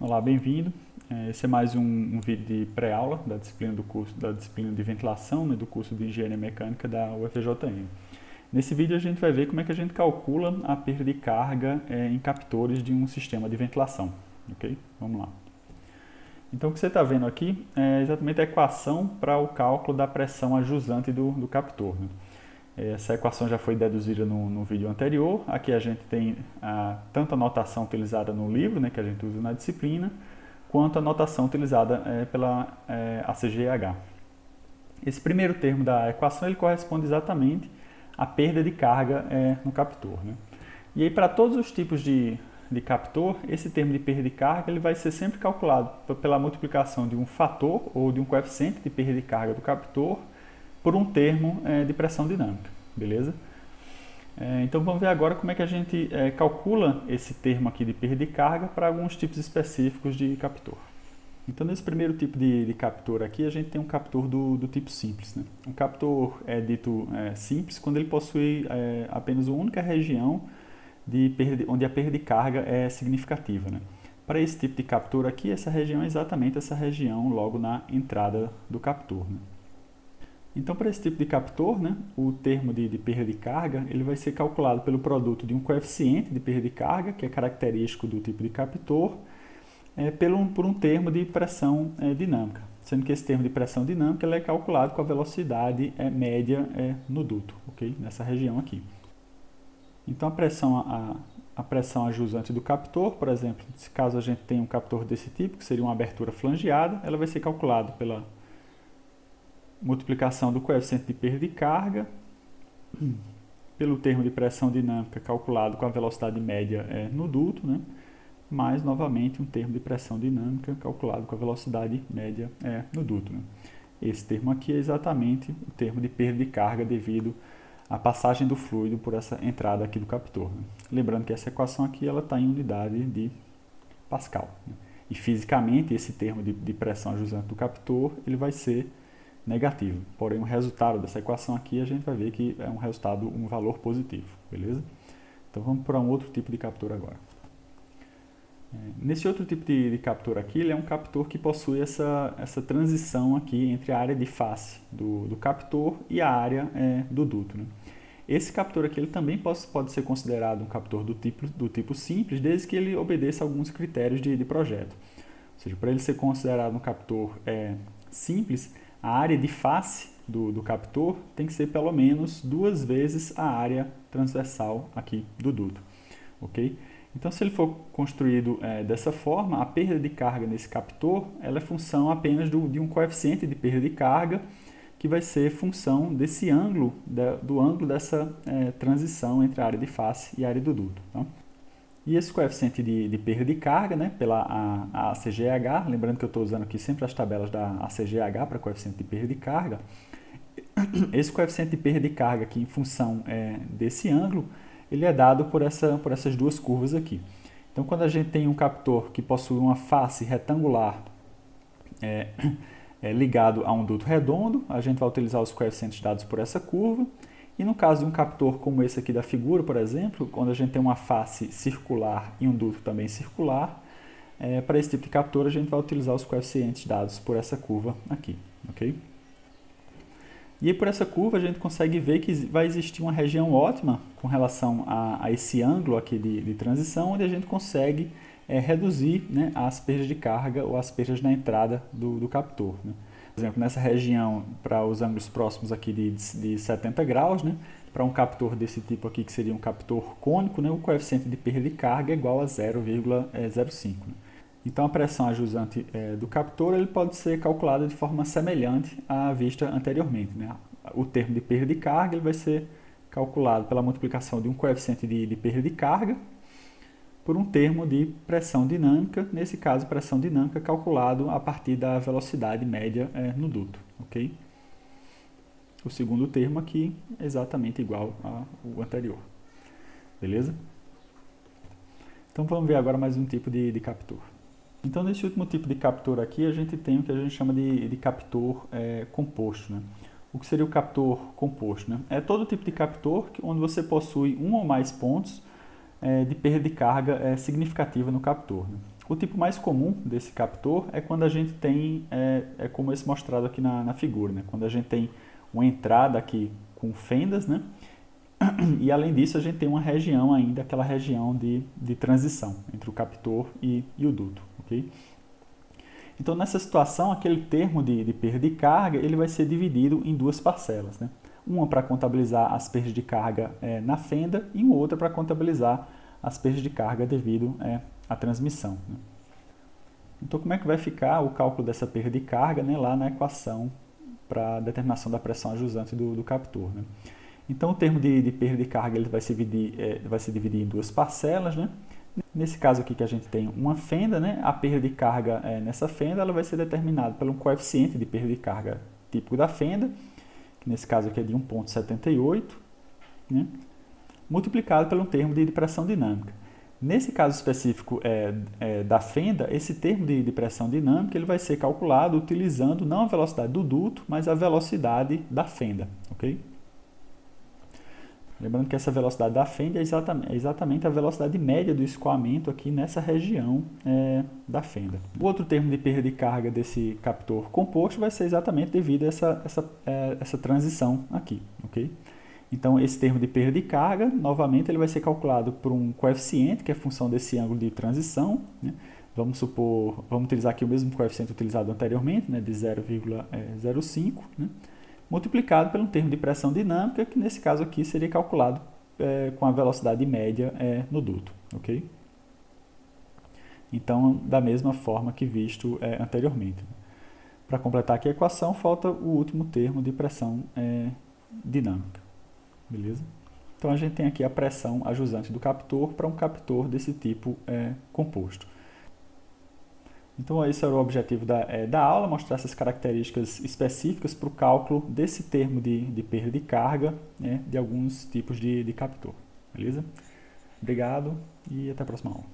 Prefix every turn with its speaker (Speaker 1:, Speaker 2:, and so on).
Speaker 1: Olá, bem-vindo. Esse é mais um vídeo de pré-aula da disciplina da disciplina de ventilação, né, do curso de Engenharia Mecânica da UFJM. Nesse vídeo a gente vai ver como é que a gente calcula a perda de carga em captores de um sistema de ventilação. Ok? Vamos lá. Então o que você está vendo aqui é exatamente a equação para o cálculo da pressão a jusante do captor, né? Essa equação já foi deduzida no vídeo anterior. Aqui a gente tem tanto a notação utilizada no livro, né, que a gente usa na disciplina, quanto a notação utilizada pela ACGH. Esse primeiro termo da equação ele corresponde exatamente à perda de carga no captor, né? E aí para todos os tipos de captor, esse termo de perda de carga ele vai ser sempre calculado pela multiplicação de um fator ou de um coeficiente de perda de carga do captor por um termo de pressão dinâmica, beleza? Então vamos ver agora como é que a gente calcula esse termo aqui de perda de carga para alguns tipos específicos de captor. Então nesse primeiro tipo de captor aqui a gente tem um captor do tipo simples, né? Um captor é dito simples quando ele possui apenas uma única região onde a perda de carga é significativa, né? Para esse tipo de captor aqui, essa região é exatamente essa região logo na entrada do captor, né? Então, para esse tipo de captor, né, o termo de perda de carga ele vai ser calculado pelo produto de um coeficiente de perda de carga, que é característico do tipo de captor, por um termo de pressão dinâmica, sendo que esse termo de pressão dinâmica ele é calculado com a velocidade média no duto, okay? Nessa região aqui. Então, a pressão a jusante do captor, por exemplo, caso a gente tenha um captor desse tipo, que seria uma abertura flangeada, ela vai ser calculada pela multiplicação do coeficiente de perda de carga pelo termo de pressão dinâmica calculado com a velocidade média no duto, né? Mais novamente um termo de pressão dinâmica calculado com a velocidade média no duto, né? Esse termo aqui é exatamente o termo de perda de carga devido à passagem do fluido por essa entrada aqui do captor, né? Lembrando que essa equação aqui ela está em unidade de Pascal, né? E fisicamente esse termo de pressão jusante do captor ele vai ser negativo. Porém, o resultado dessa equação aqui a gente vai ver que é um valor positivo, beleza? Então vamos para um outro tipo de captor agora. Nesse outro tipo de captor aqui, ele é um captor que possui essa transição aqui entre a área de face do captor e a área do duto, né? Esse captor aqui ele também pode ser considerado um captor do tipo simples, desde que ele obedeça a alguns critérios de projeto. Ou seja, para ele ser considerado um captor simples, a área de face do captor tem que ser pelo menos 2 vezes a área transversal aqui do duto, ok? Então, se ele for construído dessa forma, a perda de carga nesse captor ela é função apenas de um coeficiente de perda de carga que vai ser função desse ângulo, do ângulo dessa transição entre a área de face e a área do duto, tá? E esse coeficiente de perda de carga, né, pela ACGH, lembrando que eu estou usando aqui sempre as tabelas da ACGH para coeficiente de perda de carga, esse coeficiente de perda de carga aqui em função desse ângulo, ele é dado por essas duas curvas aqui. Então, quando a gente tem um captor que possui uma face retangular ligado a um duto redondo, a gente vai utilizar os coeficientes dados por essa curva. E no caso de um captor como esse aqui da figura, por exemplo, quando a gente tem uma face circular e um duto também circular, para esse tipo de captor a gente vai utilizar os coeficientes dados por essa curva aqui, ok? E aí por essa curva a gente consegue ver que vai existir uma região ótima com relação a esse ângulo aqui de transição, onde a gente consegue reduzir, né, as perdas de carga ou as perdas na entrada do captor, né? Por exemplo, nessa região, para os ângulos próximos aqui de 70 graus, né, para um captor desse tipo aqui, que seria um captor cônico, né, o coeficiente de perda de carga é igual a 0,05. Né? Então, a pressão a jusante do captor ele pode ser calculada de forma semelhante à vista anteriormente, né? O termo de perda de carga ele vai ser calculado pela multiplicação de um coeficiente de perda de carga por um termo de pressão dinâmica, nesse caso pressão dinâmica calculado a partir da velocidade média no duto, ok? O segundo termo aqui é exatamente igual ao anterior, beleza? Então vamos ver agora mais um tipo de captor. Então nesse último tipo de captor aqui a gente tem o que a gente chama de captor composto, né? O que seria o captor composto, né? É todo tipo de captor onde você possui um ou mais pontos de perda de carga significativa no captor, né? O tipo mais comum desse captor é quando a gente tem, como esse mostrado aqui na figura, né? Quando a gente tem uma entrada aqui com fendas, né? E além disso a gente tem uma região ainda, aquela região de transição entre o captor e o duto, ok? Então nessa situação, aquele termo de perda de carga, ele vai ser dividido em duas parcelas, né? Uma para contabilizar as perdas de carga na fenda e uma outra para contabilizar as perdas de carga devido à transmissão, né? Então como é que vai ficar o cálculo dessa perda de carga, né, lá na equação para a determinação da pressão ajusante do captor, né? Então o termo de perda de carga ele vai se dividir em duas parcelas, né? Nesse caso aqui que a gente tem uma fenda, né, a perda de carga nessa fenda ela vai ser determinada pelo coeficiente de perda de carga típico da fenda, que nesse caso aqui é de 1,78, né, multiplicado pelo termo de pressão dinâmica. Nesse caso específico da fenda, esse termo de pressão dinâmica ele vai ser calculado utilizando não a velocidade do duto, mas a velocidade da fenda, ok? Lembrando que essa velocidade da fenda é exatamente a velocidade média do escoamento aqui nessa região da fenda. O outro termo de perda de carga desse captor composto vai ser exatamente devido a essa transição aqui, ok? Então, esse termo de perda de carga, novamente, ele vai ser calculado por um coeficiente, que é função desse ângulo de transição, né? Vamos utilizar aqui o mesmo coeficiente utilizado anteriormente, né, de 0,05, né? Multiplicado pelo termo de pressão dinâmica, que nesse caso aqui seria calculado com a velocidade média no duto, ok? Então, da mesma forma que visto anteriormente. Para completar aqui a equação, falta o último termo de pressão dinâmica, beleza? Então, a gente tem aqui a pressão ajusante do captor para um captor desse tipo composto. Então, esse era o objetivo da aula, mostrar essas características específicas para o cálculo desse termo de perda de carga, né, de alguns tipos de captor. Beleza? Obrigado e até a próxima aula.